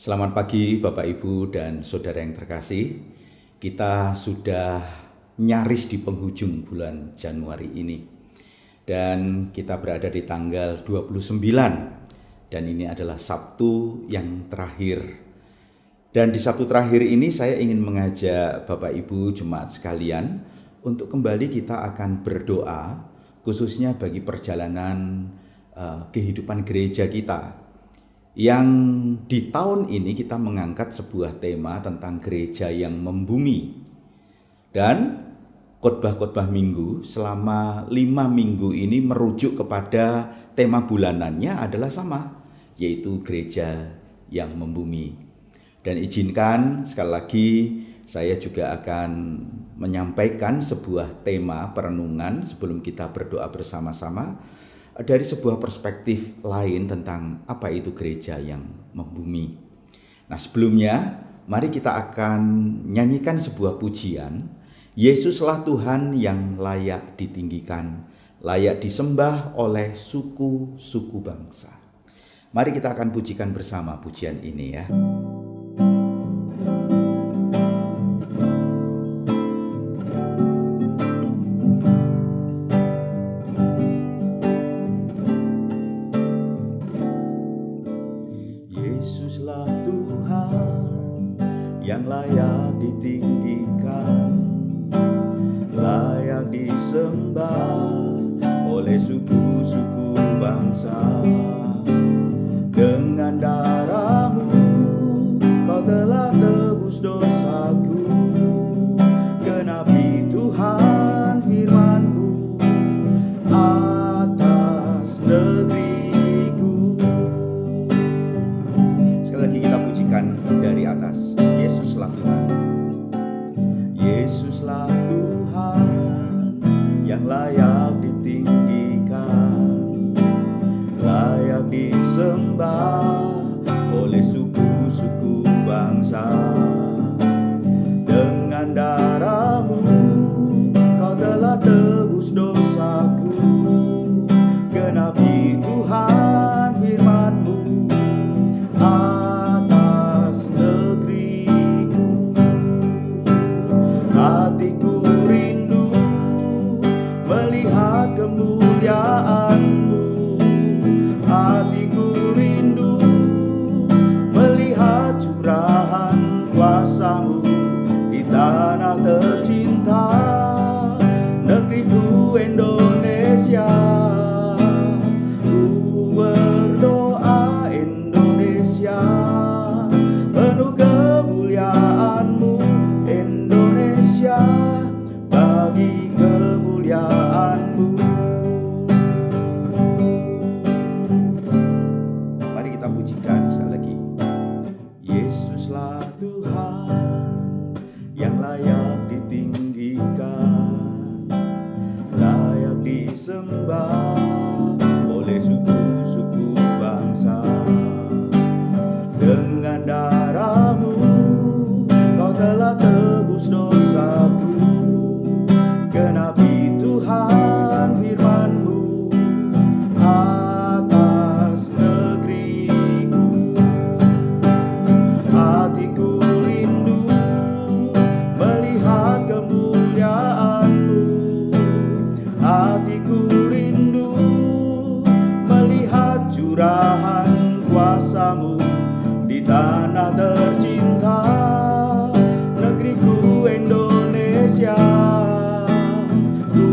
Selamat pagi Bapak Ibu dan Saudara yang terkasih. Kita sudah nyaris di penghujung bulan Januari ini. Dan kita berada di tanggal 29. Dan ini adalah Sabtu yang terakhir. Dan di Sabtu terakhir ini saya ingin mengajak Bapak Ibu jemaat sekalian untuk kembali kita akan berdoa khususnya bagi perjalanan kehidupan gereja kita. Yang di tahun ini kita mengangkat sebuah tema tentang gereja yang membumi. Dan khotbah-khotbah minggu selama 5 minggu ini merujuk kepada tema bulanannya adalah sama, yaitu gereja yang membumi. Dan izinkan sekali lagi saya juga akan menyampaikan sebuah tema perenungan sebelum kita berdoa bersama-sama dari sebuah perspektif lain tentang apa itu gereja yang membumi. Nah, sebelumnya mari kita akan nyanyikan sebuah pujian. Yesuslah Tuhan yang layak ditinggikan, layak disembah oleh suku-suku bangsa. Mari kita akan pujikan bersama pujian ini ya. Yesuslah Tuhan yang layak ditinggikan, layak disembah oleh suku-suku bangsa. Dengan darah-Mu Kau telah tebus dosaku. Genapi Tuhan firman-Mu atas negeriku. Sekali lagi kita pujikan dari atas. Yesuslah Tuhan. Yesuslah Tuhan yang layak ditinggikan, layak disembah oleh suku-suku bangsa. Dengan darah-Mu Kau telah tebus dosaku. Genapi Tuhan firman-Mu atas negeriku. Hatiku rindu melihat kemuliaan-Mu. Hatiku rindu melihat curahan kuasa-Mu di tanah tercinta, negeriku Indonesia. Ku berdoa Indonesia, penuh kemuliaan-Mu Indonesia, bagi kemuliaan-Mu. Mari kita pujikan sekali lagi. Yesuslah Tuhan yang layak ditinggikan, layak disembah oleh suku-suku bangsa. Dengan darah-Mu Kau telah tebus dosaku. Genapi Tuhan firman-Mu atas negeriku. Hatiku rindu melihat kemuliaan-Mu. Hatiku rindu melihat curahan kuasa-Mu di tanah tercinta, negeriku Indonesia. Ku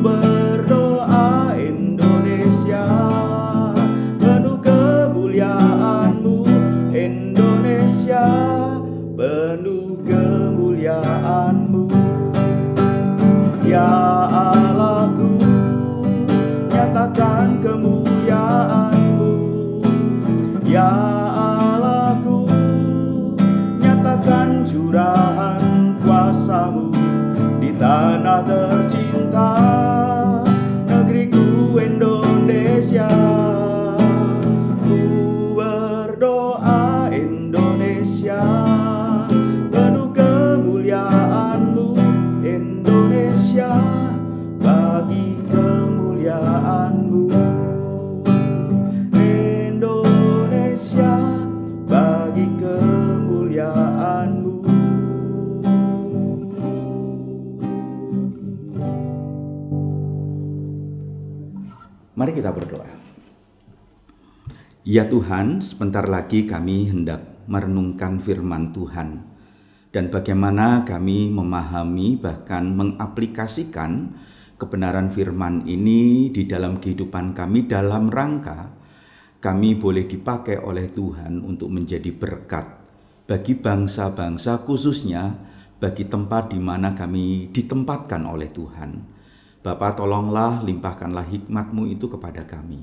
berdoa Indonesia, penuh kemuliaan-Mu Indonesia, penuh kemuliaan-Mu. Ya Allahku, nyatakan kemuliaan-Mu. Ya Allahku, nyatakan curahan kuasa-Mu di tanah tercinta, negeriku Indonesia. Ku berdoa Indonesia, penuh kemuliaan-Mu Indonesia, bagi kemuliaan-Mu. Indonesia, bagi kemuliaan-Mu. Mari kita berdoa. Ya Tuhan, sebentar lagi kami hendak merenungkan firman Tuhan dan bagaimana kami memahami bahkan mengaplikasikan kebenaran firman ini di dalam kehidupan kami dalam rangka kami boleh dipakai oleh Tuhan untuk menjadi berkat bagi bangsa-bangsa, khususnya bagi tempat di mana kami ditempatkan oleh Tuhan. Bapa, tolonglah limpahkanlah hikmat-Mu itu kepada kami.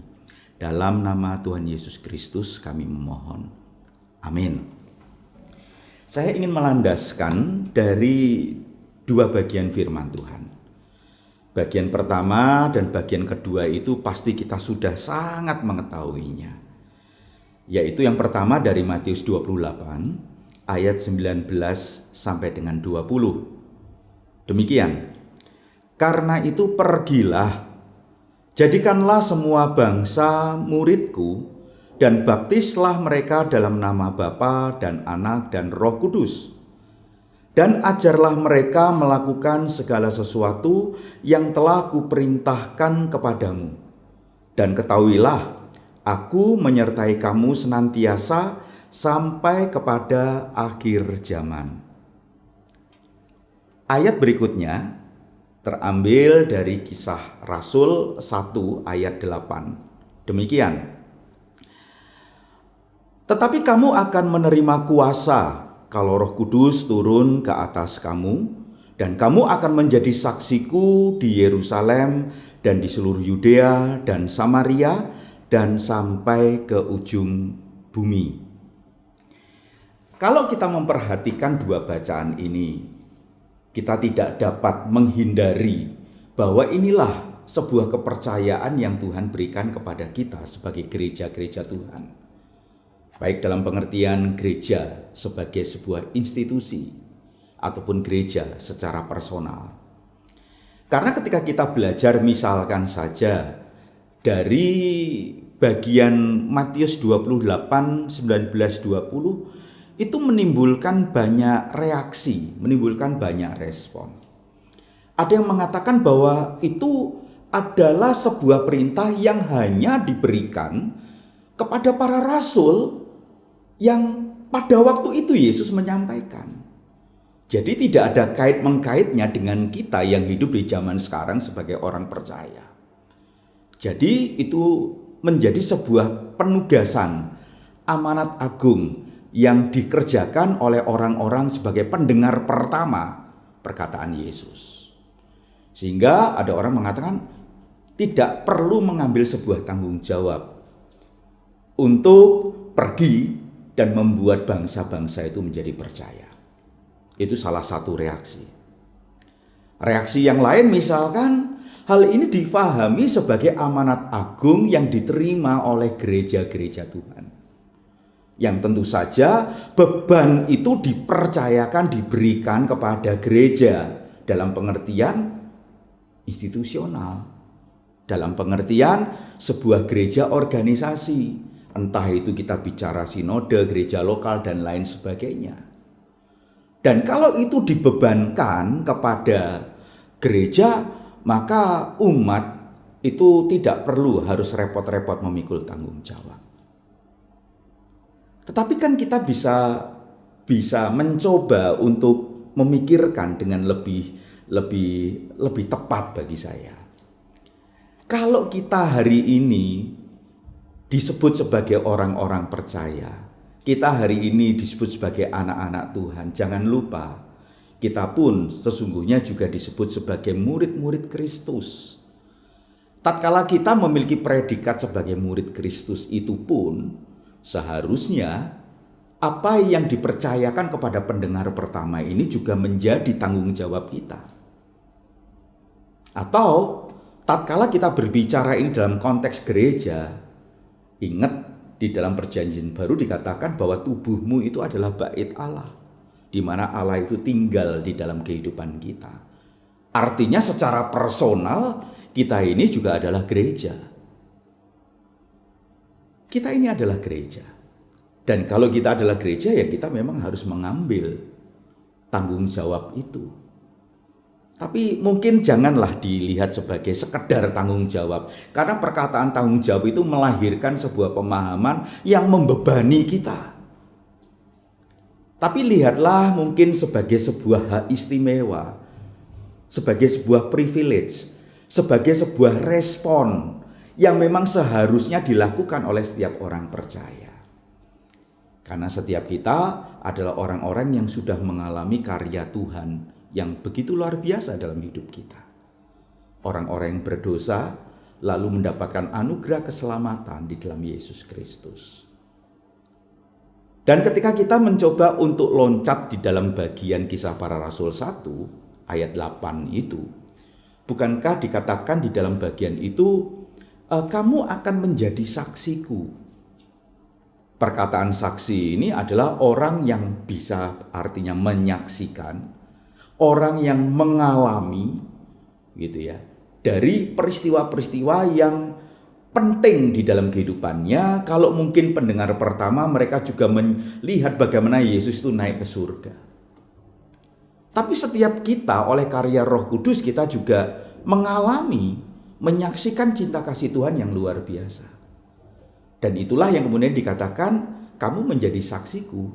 Dalam nama Tuhan Yesus Kristus kami memohon. Amin. Saya ingin melandaskan dari dua bagian firman Tuhan. Bagian pertama dan bagian kedua itu pasti kita sudah sangat mengetahuinya. Yaitu yang pertama dari Matius 28 ayat 19 sampai dengan 20. Demikian. Karena itu pergilah, jadikanlah semua bangsa muridku, dan baptislah mereka dalam nama Bapa dan Anak dan Roh Kudus. Dan ajarlah mereka melakukan segala sesuatu yang telah kuperintahkan kepadamu. Dan ketahuilah, aku menyertai kamu senantiasa sampai kepada akhir zaman. Ayat berikutnya terambil dari Kisah Rasul 1 ayat 8. Demikian. Tetapi kamu akan menerima kuasa kalau Roh Kudus turun ke atas kamu, dan kamu akan menjadi saksiku di Yerusalem dan di seluruh Yudea dan Samaria dan sampai ke ujung bumi. Kalau kita memperhatikan dua bacaan ini, kita tidak dapat menghindari bahwa inilah sebuah kepercayaan yang Tuhan berikan kepada kita sebagai gereja-gereja Tuhan. Baik dalam pengertian gereja sebagai sebuah institusi ataupun gereja secara personal. Karena ketika kita belajar misalkan saja dari bagian Matius 28, 19, 20, itu menimbulkan banyak reaksi, menimbulkan banyak respon. Ada yang mengatakan bahwa itu adalah sebuah perintah yang hanya diberikan kepada para rasul yang pada waktu itu Yesus menyampaikan. Jadi tidak ada kait-mengkaitnya dengan kita yang hidup di zaman sekarang sebagai orang percaya. Jadi itu menjadi sebuah penugasan amanat agung yang dikerjakan oleh orang-orang sebagai pendengar pertama perkataan Yesus. Sehingga ada orang mengatakan tidak perlu mengambil sebuah tanggung jawab untuk pergi dan membuat bangsa-bangsa itu menjadi percaya. Itu salah satu reaksi. Reaksi yang lain misalkan hal ini difahami sebagai amanat agung yang diterima oleh gereja-gereja Tuhan. Yang tentu saja beban itu dipercayakan, diberikan kepada gereja dalam pengertian institusional, dalam pengertian sebuah gereja organisasi, entah itu kita bicara sinode, gereja lokal dan lain sebagainya. Dan kalau itu dibebankan kepada gereja, maka umat itu tidak perlu harus repot-repot memikul tanggung jawab. Tetapi kan kita bisa mencoba untuk memikirkan dengan lebih tepat bagi saya. Kalau kita hari ini disebut sebagai orang-orang percaya, kita hari ini disebut sebagai anak-anak Tuhan, jangan lupa kita pun sesungguhnya juga disebut sebagai murid-murid Kristus. Tatkala kita memiliki predikat sebagai murid Kristus itu pun seharusnya apa yang dipercayakan kepada pendengar pertama ini juga menjadi tanggung jawab kita. Atau tatkala kita berbicara ini dalam konteks gereja, ingat di dalam perjanjian baru dikatakan bahwa tubuhmu itu adalah bait Allah, di mana Allah itu tinggal di dalam kehidupan kita. Artinya secara personal kita ini juga adalah gereja. Kita ini adalah gereja. Dan kalau kita adalah gereja, ya kita memang harus mengambil tanggung jawab itu. Tapi mungkin janganlah dilihat sebagai sekedar tanggung jawab. Karena perkataan tanggung jawab itu melahirkan sebuah pemahaman yang membebani kita. Tapi lihatlah mungkin sebagai sebuah hak istimewa, sebagai sebuah privilege, sebagai sebuah respon yang memang seharusnya dilakukan oleh setiap orang percaya. Karena setiap kita adalah orang-orang yang sudah mengalami karya Tuhan yang begitu luar biasa dalam hidup kita. Orang-orang yang berdosa lalu mendapatkan anugerah keselamatan di dalam Yesus Kristus. Dan ketika kita mencoba untuk loncat di dalam bagian Kisah Para Rasul 1 ayat 8 itu, bukankah dikatakan di dalam bagian itu, kamu akan menjadi saksiku. Perkataan saksi ini adalah orang yang bisa artinya menyaksikan, orang yang mengalami gitu ya, dari peristiwa-peristiwa yang penting di dalam kehidupannya. Kalau mungkin pendengar pertama mereka juga melihat bagaimana Yesus itu naik ke surga. Tapi setiap kita oleh karya Roh Kudus kita juga mengalami, menyaksikan cinta kasih Tuhan yang luar biasa. Dan itulah yang kemudian dikatakan kamu menjadi saksiku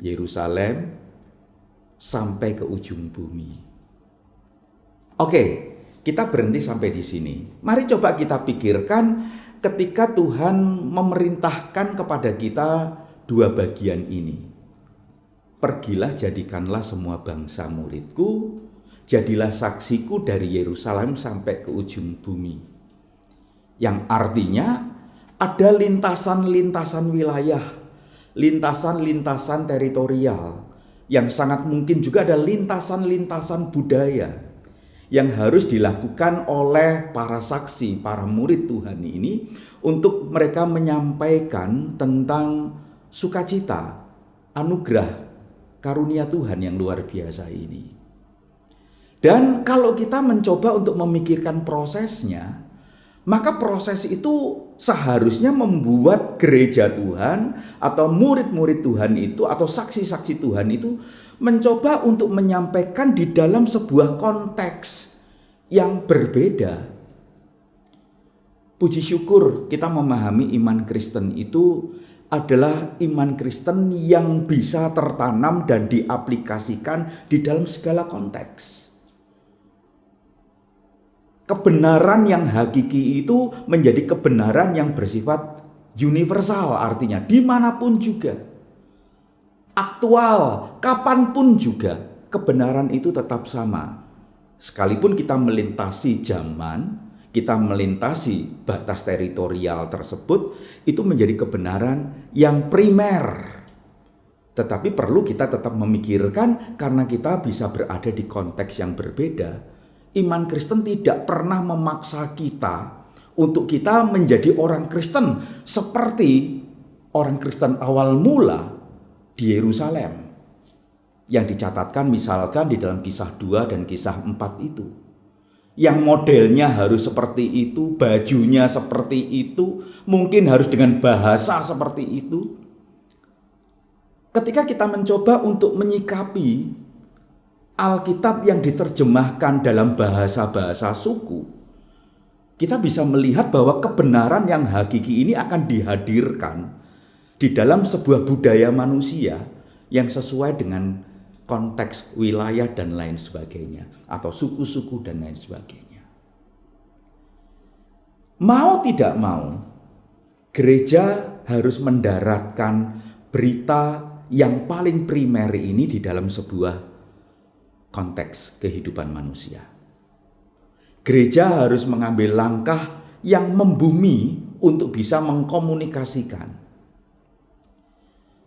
Yerusalem sampai ke ujung bumi. Oke, kita berhenti sampai di sini. Mari coba kita pikirkan ketika Tuhan memerintahkan kepada kita dua bagian ini. Pergilah jadikanlah semua bangsa muridku, jadilah saksiku dari Yerusalem sampai ke ujung bumi. Yang artinya ada lintasan-lintasan wilayah, lintasan-lintasan teritorial, yang sangat mungkin juga ada lintasan-lintasan budaya yang harus dilakukan oleh para saksi, para murid Tuhan ini untuk mereka menyampaikan tentang sukacita, anugerah, karunia Tuhan yang luar biasa ini. Dan kalau kita mencoba untuk memikirkan prosesnya, maka proses itu seharusnya membuat gereja Tuhan atau murid-murid Tuhan itu atau saksi-saksi Tuhan itu mencoba untuk menyampaikan di dalam sebuah konteks yang berbeda. Puji syukur kita memahami iman Kristen itu adalah iman Kristen yang bisa tertanam dan diaplikasikan di dalam segala konteks. Kebenaran yang hakiki itu menjadi kebenaran yang bersifat universal, artinya dimanapun juga, aktual, kapanpun juga, kebenaran itu tetap sama. Sekalipun kita melintasi zaman, kita melintasi batas teritorial tersebut, itu menjadi kebenaran yang primer. Tetapi perlu kita tetap memikirkan karena kita bisa berada di konteks yang berbeda. Iman Kristen tidak pernah memaksa kita untuk kita menjadi orang Kristen seperti orang Kristen awal mula di Yerusalem yang dicatatkan misalkan di dalam Kisah 2 dan Kisah 4 itu. Yang modelnya harus seperti itu, bajunya seperti itu, mungkin harus dengan bahasa seperti itu. Ketika kita mencoba untuk menyikapi Alkitab yang diterjemahkan dalam bahasa-bahasa suku, kita bisa melihat bahwa kebenaran yang hakiki ini akan dihadirkan di dalam sebuah budaya manusia yang sesuai dengan konteks wilayah dan lain sebagainya, atau suku-suku dan lain sebagainya. Mau tidak mau, gereja harus mendaratkan berita yang paling primer ini di dalam sebuah konteks kehidupan manusia. Gereja harus mengambil langkah yang membumi untuk bisa mengkomunikasikan.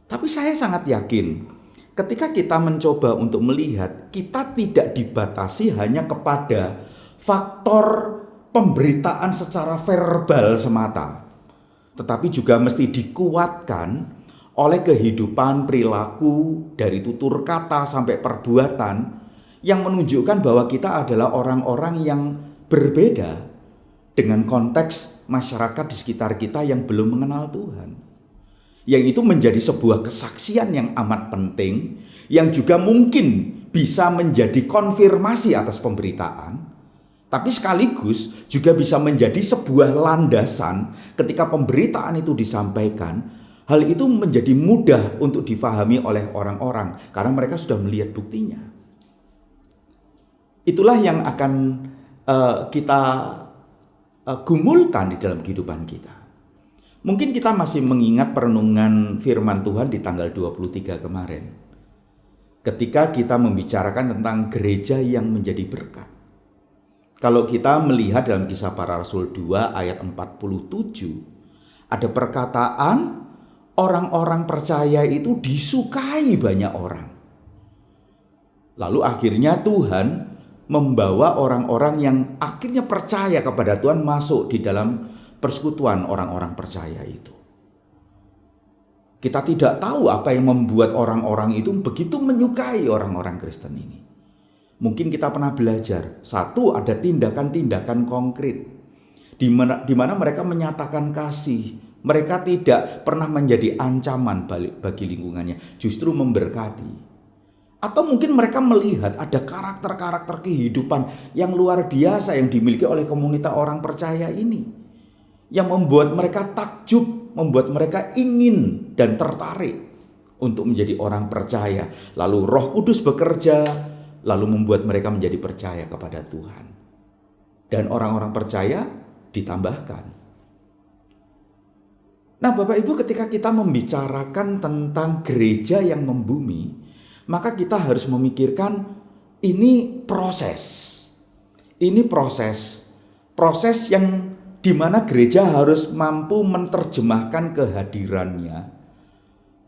Tapi saya sangat yakin ketika kita mencoba untuk melihat, kita tidak dibatasi hanya kepada faktor pemberitaan secara verbal semata, tetapi juga mesti dikuatkan oleh kehidupan perilaku dari tutur kata sampai perbuatan yang menunjukkan bahwa kita adalah orang-orang yang berbeda dengan konteks masyarakat di sekitar kita yang belum mengenal Tuhan. Yang itu menjadi sebuah kesaksian yang amat penting yang juga mungkin bisa menjadi konfirmasi atas pemberitaan, tapi sekaligus juga bisa menjadi sebuah landasan ketika pemberitaan itu disampaikan. Hal itu menjadi mudah untuk difahami oleh orang-orang karena mereka sudah melihat buktinya. Itulah yang akan kita gumulkan di dalam kehidupan kita. Mungkin kita masih mengingat perenungan firman Tuhan di tanggal 23 kemarin. Ketika kita membicarakan tentang gereja yang menjadi berkat. Kalau kita melihat dalam Kisah Para Rasul 2 ayat 47, ada perkataan orang-orang percaya itu disukai banyak orang. Lalu akhirnya Tuhan membawa orang-orang yang akhirnya percaya kepada Tuhan masuk di dalam persekutuan orang-orang percaya itu. Kita tidak tahu apa yang membuat orang-orang itu begitu menyukai orang-orang Kristen ini. Mungkin kita pernah belajar, satu, ada tindakan-tindakan konkret di mana mereka menyatakan kasih. Mereka tidak pernah menjadi ancaman bagi lingkungannya, justru memberkati. Atau mungkin mereka melihat ada karakter-karakter kehidupan yang luar biasa yang dimiliki oleh komunitas orang percaya ini, yang membuat mereka takjub, membuat mereka ingin dan tertarik untuk menjadi orang percaya. Lalu Roh Kudus bekerja, lalu membuat mereka menjadi percaya kepada Tuhan. Dan orang-orang percaya ditambahkan. Nah, Bapak Ibu, ketika kita membicarakan tentang gereja yang membumi, maka kita harus memikirkan ini proses. Ini proses yang di mana gereja harus mampu menerjemahkan kehadirannya,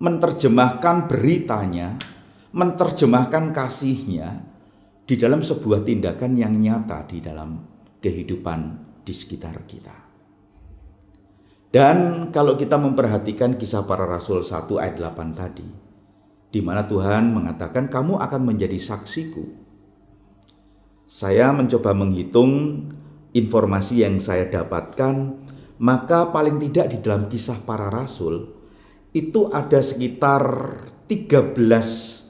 menerjemahkan beritanya, menerjemahkan kasihnya di dalam sebuah tindakan yang nyata di dalam kehidupan di sekitar kita. Dan kalau kita memperhatikan Kisah Para Rasul 1 ayat 8 tadi, di mana Tuhan mengatakan kamu akan menjadi saksiku. Saya mencoba menghitung informasi yang saya dapatkan, maka paling tidak di dalam Kisah Para Rasul itu ada sekitar 13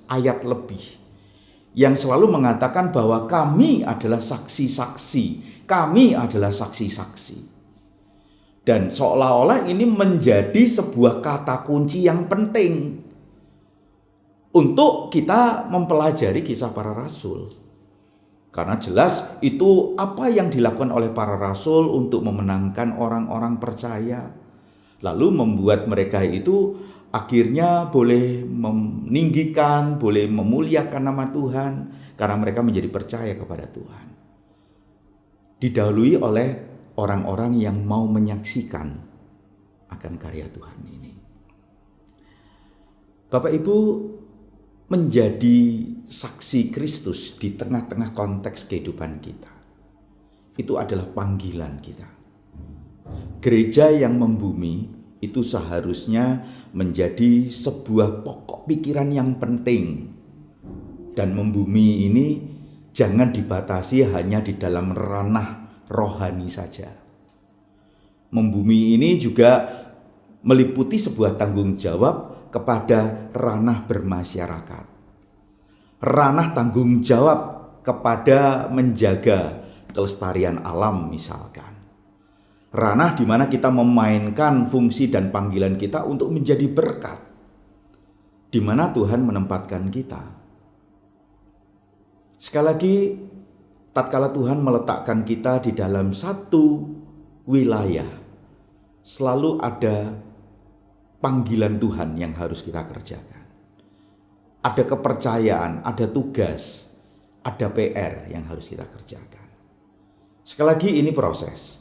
ayat lebih yang selalu mengatakan bahwa kami adalah saksi-saksi, kami adalah saksi-saksi. Dan seolah-olah ini menjadi sebuah kata kunci yang penting untuk kita mempelajari Kisah Para Rasul. Karena jelas itu apa yang dilakukan oleh para rasul untuk memenangkan orang-orang percaya. Lalu membuat mereka itu akhirnya boleh meninggikan, boleh memuliakan nama Tuhan. Karena mereka menjadi percaya kepada Tuhan. Didahului oleh orang-orang yang mau menyaksikan akan karya Tuhan ini. Bapak Ibu, menjadi saksi Kristus di tengah-tengah konteks kehidupan kita, itu adalah panggilan kita. Gereja yang membumi itu seharusnya menjadi sebuah pokok pikiran yang penting. Dan membumi ini jangan dibatasi hanya di dalam ranah rohani saja. Membumi ini juga meliputi sebuah tanggung jawab kepada ranah bermasyarakat. Ranah tanggung jawab kepada menjaga kelestarian alam misalkan. Ranah di mana kita memainkan fungsi dan panggilan kita untuk menjadi berkat. Di mana Tuhan menempatkan kita. Sekali lagi, tatkala Tuhan meletakkan kita di dalam satu wilayah, selalu ada panggilan Tuhan yang harus kita kerjakan. Ada kepercayaan, ada tugas, ada PR yang harus kita kerjakan. Sekali lagi ini proses.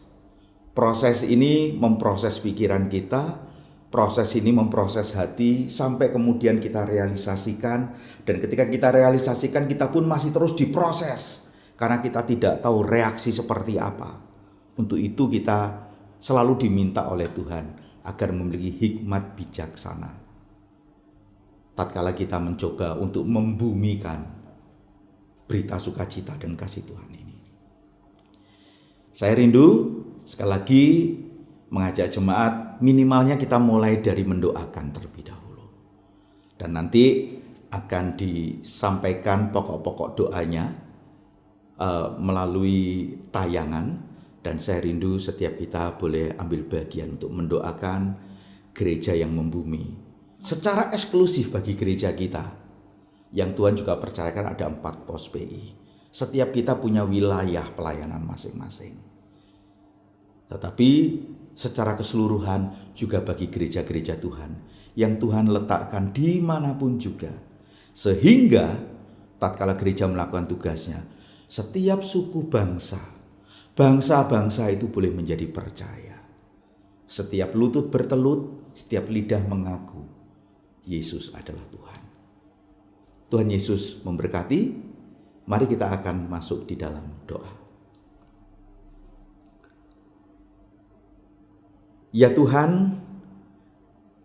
Proses ini memproses pikiran kita, proses ini memproses hati sampai kemudian kita realisasikan. Dan ketika kita realisasikan kita pun masih terus diproses karena kita tidak tahu reaksi seperti apa. Untuk itu kita selalu diminta oleh Tuhan agar memiliki hikmat bijaksana. Tatkala kita mencoba untuk membumikan berita sukacita dan kasih Tuhan ini. Saya rindu sekali lagi mengajak jemaat minimalnya kita mulai dari mendoakan terlebih dahulu. Dan nanti akan disampaikan pokok-pokok doanya melalui tayangan, dan saya rindu setiap kita boleh ambil bagian untuk mendoakan gereja yang membumi. Secara eksklusif bagi gereja kita, yang Tuhan juga percayakan ada 4 pos PI. Setiap kita punya wilayah pelayanan masing-masing. Tetapi secara keseluruhan juga bagi gereja-gereja Tuhan yang Tuhan letakkan dimanapun juga. Sehingga tatkala gereja melakukan tugasnya, setiap suku bangsa-bangsa itu boleh menjadi percaya. Setiap lutut bertelut, setiap lidah mengaku Yesus adalah Tuhan. Tuhan Yesus memberkati. Mari kita akan masuk di dalam doa. Ya Tuhan,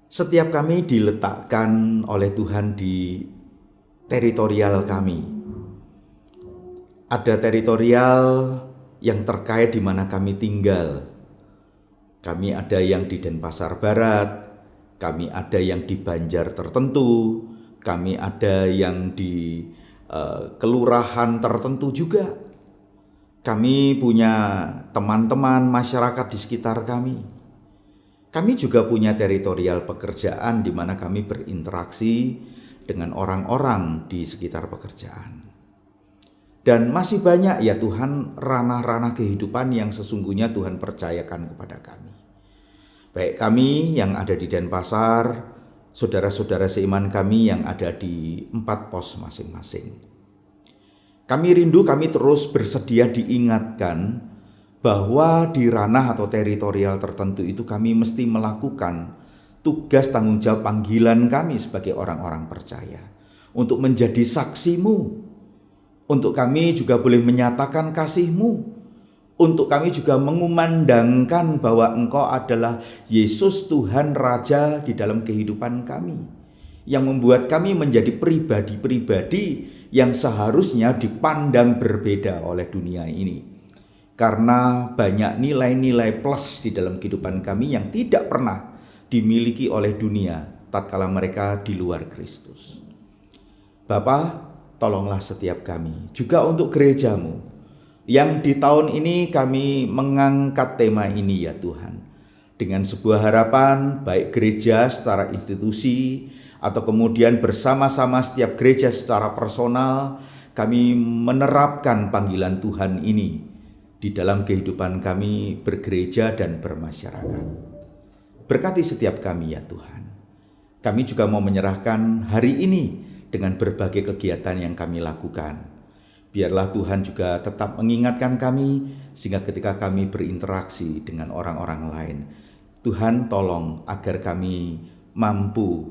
setiap kami diletakkan oleh Tuhan di teritorial kami. Ada teritorial yang terkait di mana kami tinggal. Kami ada yang di Denpasar Barat, kami ada yang di Banjar tertentu, kami ada yang di kelurahan tertentu juga. Kami punya teman-teman masyarakat di sekitar kami. Kami juga punya teritorial pekerjaan di mana kami berinteraksi dengan orang-orang di sekitar pekerjaan. Dan masih banyak ya Tuhan ranah-ranah kehidupan yang sesungguhnya Tuhan percayakan kepada kami. Baik kami yang ada di Denpasar, saudara-saudara seiman kami yang ada di 4 pos masing-masing. Kami rindu, kami terus bersedia diingatkan bahwa di ranah atau teritorial tertentu itu kami mesti melakukan tugas tanggung jawab panggilan kami sebagai orang-orang percaya. Untuk menjadi saksimu, untuk kami juga boleh menyatakan kasih-Mu, untuk kami juga mengumandangkan bahwa Engkau adalah Yesus Tuhan Raja di dalam kehidupan kami, yang membuat kami menjadi pribadi-pribadi yang seharusnya dipandang berbeda oleh dunia ini. Karena banyak nilai-nilai plus di dalam kehidupan kami yang tidak pernah dimiliki oleh dunia tatkala mereka di luar Kristus. Bapa, tolonglah setiap kami, juga untuk gereja-Mu, yang di tahun ini kami mengangkat tema ini ya Tuhan. Dengan sebuah harapan baik gereja secara institusi atau kemudian bersama-sama setiap gereja secara personal, kami menerapkan panggilan Tuhan ini di dalam kehidupan kami bergereja dan bermasyarakat. Berkati setiap kami ya Tuhan. Kami juga mau menyerahkan hari ini dengan berbagai kegiatan yang kami lakukan. Biarlah Tuhan juga tetap mengingatkan kami sehingga ketika kami berinteraksi dengan orang-orang lain, Tuhan tolong agar kami mampu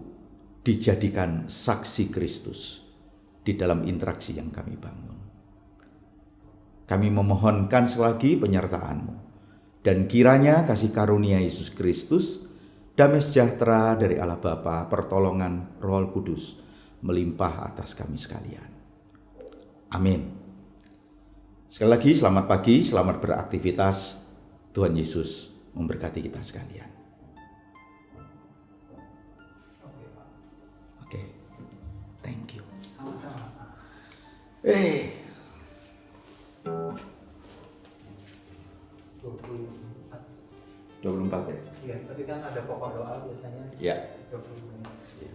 dijadikan saksi Kristus di dalam interaksi yang kami bangun. Kami memohonkan sekali lagi penyertaan-Mu, dan kiranya kasih karunia Yesus Kristus, damai sejahtera dari Allah Bapa, pertolongan Roh Kudus melimpah atas kami sekalian. Amin. Sekali lagi selamat pagi, selamat beraktivitas. Tuhan Yesus memberkati kita sekalian. Oke. Thank you. Sama-sama. 24 ya? Iya, tapi kan ada pokok doa biasanya. Ya. 20 menit. Ya.